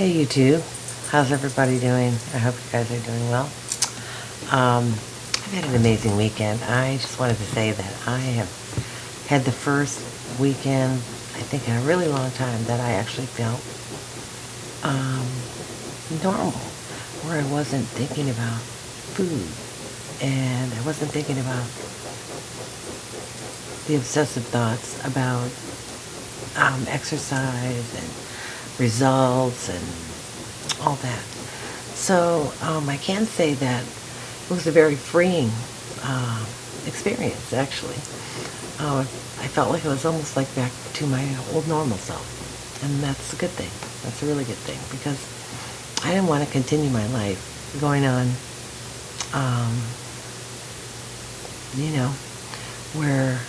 Hey YouTube, how's everybody doing? I hope you guys are doing well. I've had an amazing weekend. I just wanted to say that I have had the first weekend, I think in a really long time, that I actually felt normal, where I wasn't thinking about food and I wasn't thinking about the obsessive thoughts about exercise and results and all that. So I can say that it was a very freeing experience, actually. I felt like it was almost like back to my old normal self. And that's a good thing. That's a really good thing because I didn't want to continue my life going on, where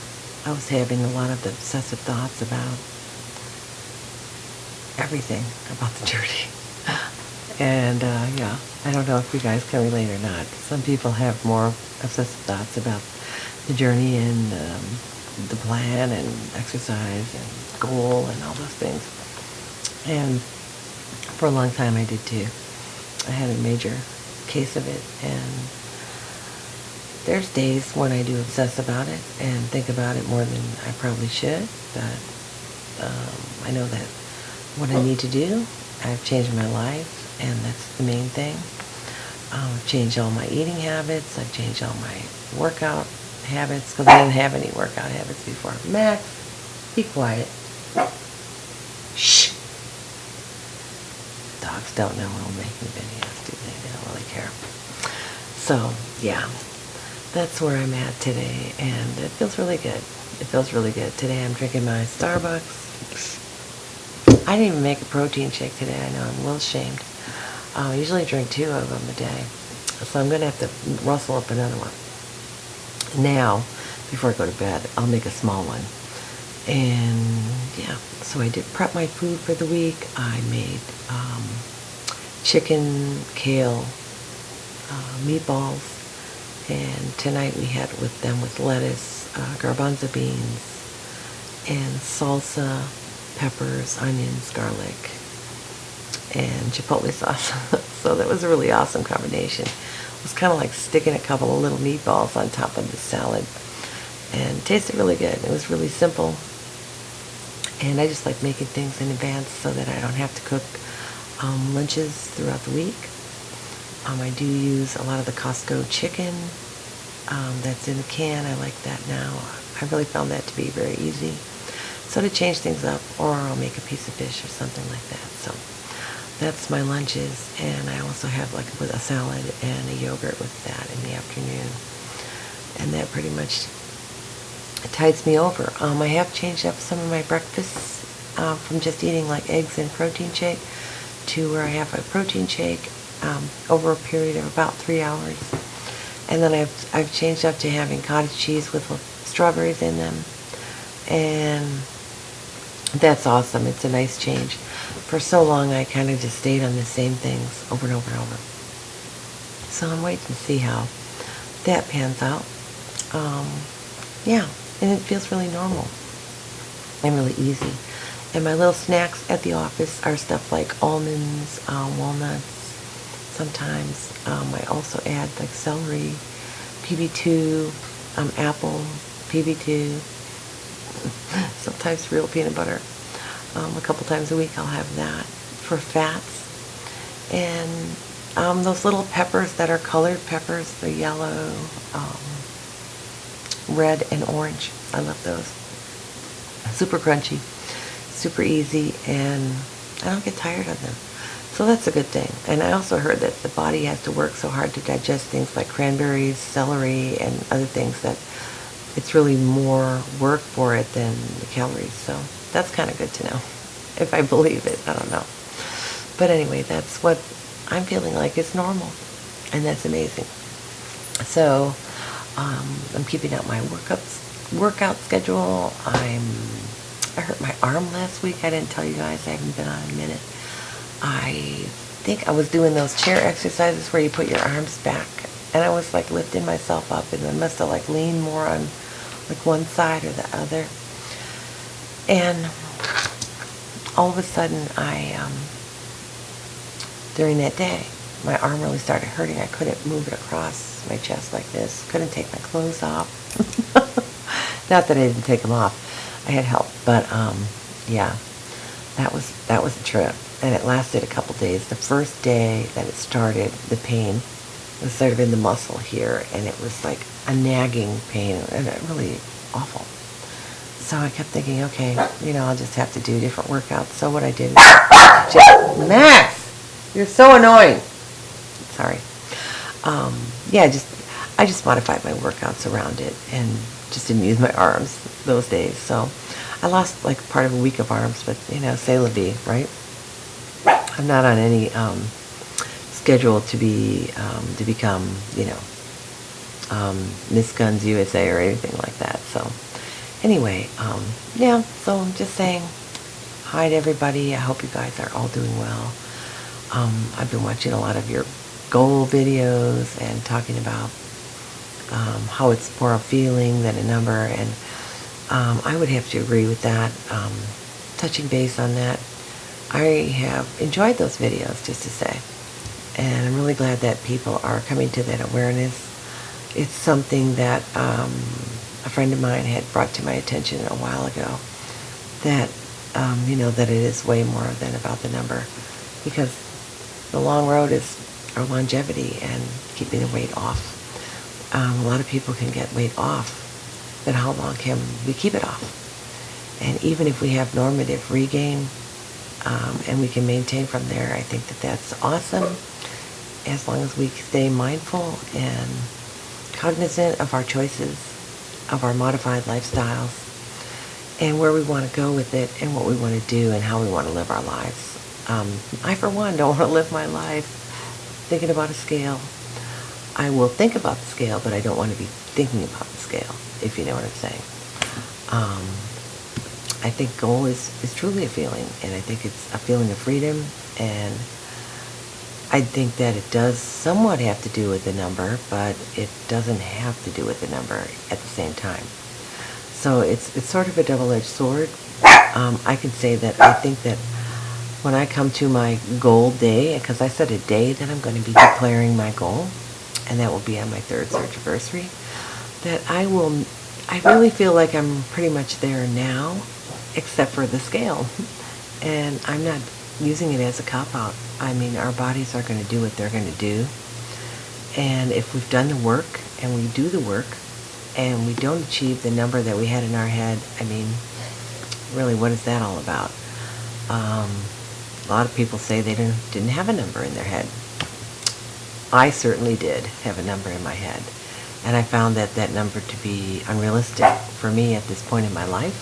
I was having a lot of the obsessive thoughts about everything about the journey. And yeah, I don't know if you guys can relate or not. Some people have more obsessive thoughts about the journey and the plan and exercise and goal and all those things. And for a long time I did too. I had a major case of it, and there's days when I do obsess about it and think about it more than I probably should, but I know that what I need to do, I've changed my life, and that's the main thing. I've changed all my eating habits. I've changed all my workout habits, because I didn't have any workout habits before. Max, be quiet. Shh. Dogs don't know when I'm making videos, do they? They don't really care. So, yeah, that's where I'm at today, and it feels really good. It feels really good. Today I'm drinking my Starbucks. I didn't even make a protein shake today. I know, I'm a little ashamed. I usually drink 2 of them a day. So I'm going to have to rustle up another one. Now, before I go to bed, I'll make a small one. And yeah, so I did prep my food for the week. I made chicken, kale, meatballs. And tonight we had with lettuce, garbanzo beans, and salsa, peppers, onions, garlic, and chipotle sauce. So that was a really awesome combination. It was kind of like sticking a couple of little meatballs on top of the salad, and it tasted really good. It was really simple, and I just like making things in advance so that I don't have to cook lunches throughout the week. I do use a lot of the Costco chicken that's in a can. I like that now. I really found that to be very easy. So to change things up, or I'll make a piece of fish or something like that. So that's my lunches, and I also have like a salad and a yogurt with that in the afternoon. And that pretty much tides me over. I have changed up some of my breakfasts from just eating like eggs and protein shake to where I have a protein shake over a period of about 3 hours. And then I've changed up to having cottage cheese with strawberries in them. And that's awesome. It's a nice change. For so long, I kind of just stayed on the same things over and over and over. So I'm waiting to see how that pans out. Yeah, and it feels really normal and really easy. And my little snacks at the office are stuff like almonds, walnuts. Sometimes I also add like celery, PB2, apple, PB2. Sometimes real peanut butter. A couple times a week I'll have that for fats. And those little peppers that are colored peppers, the yellow, red, and orange. I love those. Super crunchy, super easy, and I don't get tired of them. So that's a good thing. And I also heard that the body has to work so hard to digest things like cranberries, celery, and other things that it's really more work for it than the calories. So that's kind of good to know. If I believe it, I don't know. But anyway, that's what I'm feeling like is normal. And that's amazing. So I'm keeping up my workout schedule. I hurt my arm last week. I didn't tell you guys. I haven't been on in a minute. I think I was doing those chair exercises where you put your arms back, and I was like lifting myself up, and I must have like leaned more on like one side or the other. And all of a sudden I during that day. My arm really started hurting. I couldn't move it across my chest like this. Couldn't take my clothes off. Not that I didn't take them off. I had help, but yeah, that was a trip, and it lasted a couple days. The first day that it started, the pain was sort of in the muscle here, and it was like a nagging pain, and it really awful. So I kept thinking, okay, I'll just have to do different workouts. So what I did is Max, you're so annoying. Sorry. Yeah, I just modified my workouts around it and just didn't use my arms those days. So I lost like part of a week of arms, but c'est la vie, right? I'm not on any schedule to become, Miss Guns USA or anything like that. So anyway, yeah, so I'm just saying hi to everybody. I hope you guys are all doing well. I've been watching a lot of your goal videos and talking about how it's more a feeling than a number, and I would have to agree with that. Touching base on that, I have enjoyed those videos, just to say, and I'm really glad that people are coming to that awareness. It's something that a friend of mine had brought to my attention a while ago, that that it is way more than about the number, because the long road is our longevity and keeping the weight off. A lot of people can get weight off, but how long can we keep it off? And even if we have normative regain, and we can maintain from there, I think that that's awesome, as long as we stay mindful and cognizant of our choices, of our modified lifestyles, and where we want to go with it, and what we want to do, and how we want to live our lives. I, for one, don't want to live my life thinking about a scale. I will think about the scale, but I don't want to be thinking about the scale, if you know what I'm saying. I think goal is truly a feeling, and I think it's a feeling of freedom, and I think that it does somewhat have to do with the number, but it doesn't have to do with the number at the same time. So it's sort of a double-edged sword. I can say that I think that when I come to my goal day, because I set a day that I'm going to be declaring my goal, and that will be on my 3rd Surgiversary, that I really feel like I'm pretty much there now, except for the scale. And I'm not using it as a cop-out. I mean, our bodies are going to do what they're going to do. And if we've done the work, and we do the work, and we don't achieve the number that we had in our head, I mean, really, what is that all about? A lot of people say they didn't have a number in their head. I certainly did have a number in my head. And I found that number to be unrealistic for me at this point in my life,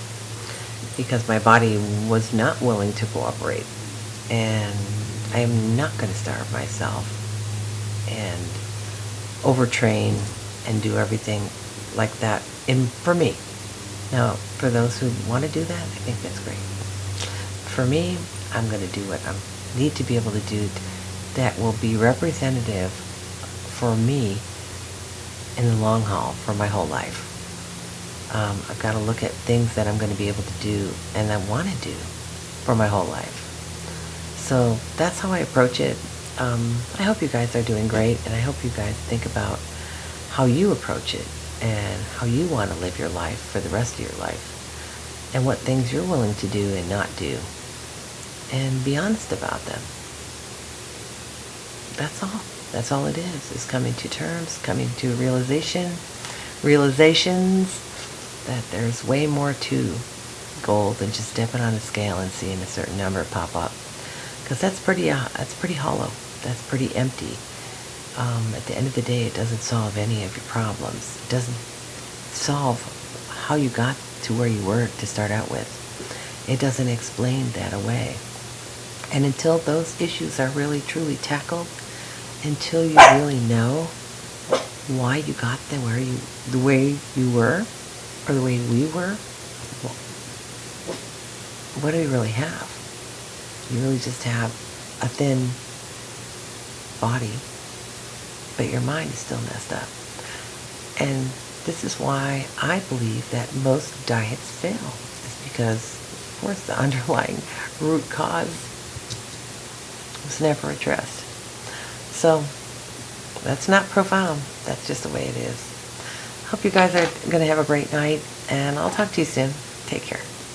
because my body was not willing to cooperate. And I am not going to starve myself and overtrain and do everything like that for me. Now, for those who want to do that, I think that's great. For me, I'm going to do what I need to be able to do that will be representative for me in the long haul for my whole life. I've got to look at things that I'm going to be able to do and I want to do for my whole life. So that's how I approach it. I hope you guys are doing great, and I hope you guys think about how you approach it and how you want to live your life for the rest of your life, and what things you're willing to do and not do, and be honest about them. That's all. That's all it is coming to terms, coming to realizations that there's way more to goal than just stepping on a scale and seeing a certain number pop up. Because that's pretty hollow. That's pretty empty. At the end of the day, it doesn't solve any of your problems. It doesn't solve how you got to where you were to start out with. It doesn't explain that away. And until those issues are really truly tackled, until you really know why you got there, the way you were, or the way we were, well, what do we really have? You really just have a thin body, but your mind is still messed up. And this is why I believe that most diets fail. It's because, of course, the underlying root cause was never addressed. So that's not profound. That's just the way it is. Hope you guys are going to have a great night, and I'll talk to you soon. Take care.